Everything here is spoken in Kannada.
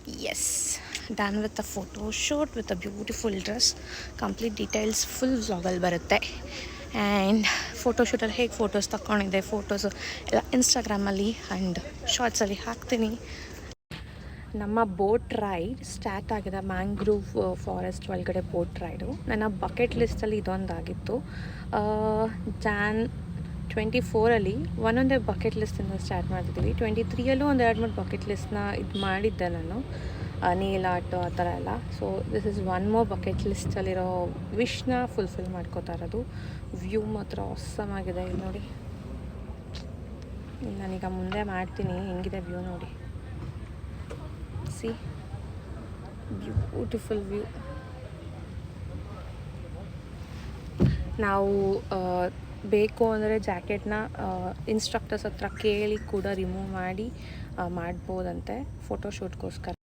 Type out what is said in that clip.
Yes, done with the photo shoot with a beautiful dress. Complete details full vlogಲ್ಲಿ ಬರುತ್ತೆ. ಆ್ಯಂಡ್ ಫೋಟೋಶೂಟಲ್ಲಿ ಹೇಗೆ ಫೋಟೋಸ್ ತಗೊಂಡಿದ್ದೆ ಫೋಟೋಸು ಎಲ್ಲ ಇನ್ಸ್ಟಾಗ್ರಾಮಲ್ಲಿ ಆ್ಯಂಡ್ ಶಾರ್ಟ್ಸಲ್ಲಿ ಹಾಕ್ತೀನಿ. ನಮ್ಮ ಬೋಟ್ ರೈಡ್ ಸ್ಟಾರ್ಟ್ ಆಗಿದೆ. ಮ್ಯಾಂಗ್ರೂವ್ ಫಾರೆಸ್ಟ್ ಒಳಗಡೆ ಬೋಟ್ ರೈಡು ನನ್ನ ಬಕೆಟ್ ಲಿಸ್ಟಲ್ಲಿ ಇದೊಂದಾಗಿತ್ತು. ಜಾನ್ 24 ಒಂದೊಂದೇ ಬಕೆಟ್ ಲಿಸ್ಟಿಂದ ಸ್ಟಾರ್ಟ್ ಮಾಡ್ತಿದ್ದೀವಿ. 23ಯಲ್ಲೂ ಒಂದು 2-3 ಬಕೆಟ್ ಲಿಸ್ಟ್ನ ಇದು ಮಾಡಿದ್ದೆ ನಾನು, ನೀಲ್ ಆರ್ಟ್ ಆ ಥರ ಎಲ್ಲ. So this is one more bucket ಲಿಸ್ಟಲ್ಲಿರೋ ವಿಶ್ನ ಫುಲ್ಫಿಲ್ ಮಾಡ್ಕೋತಾ ಇರೋದು. ವ್ಯೂ ಮಾತ್ರ ಆಸಮ್ ಆಗಿದೆ. ಇಲ್ಲಿ ನೋಡಿ, ನಾನೀಗ ಮುಂದೆ ಮಾಡ್ತೀನಿ. ಹೆಂಗಿದೆ ವ್ಯೂ ನೋಡಿ, ಸಿ ಬ್ಯೂಟಿಫುಲ್ ವ್ಯೂ. ನಾವು ಬೇಕು ಅಂದರೆ ಜಾಕೆಟ್ನ ಇನ್ಸ್ಟ್ರಕ್ಟರ್ಸ್ ಹತ್ರ ಕೇಳಿ ಕೂಡ ರಿಮೂವ್ ಮಾಡಿ ಮಾಡ್ಬೋದಂತೆ ಫೋಟೋಶೂಟ್ಗೋಸ್ಕರ.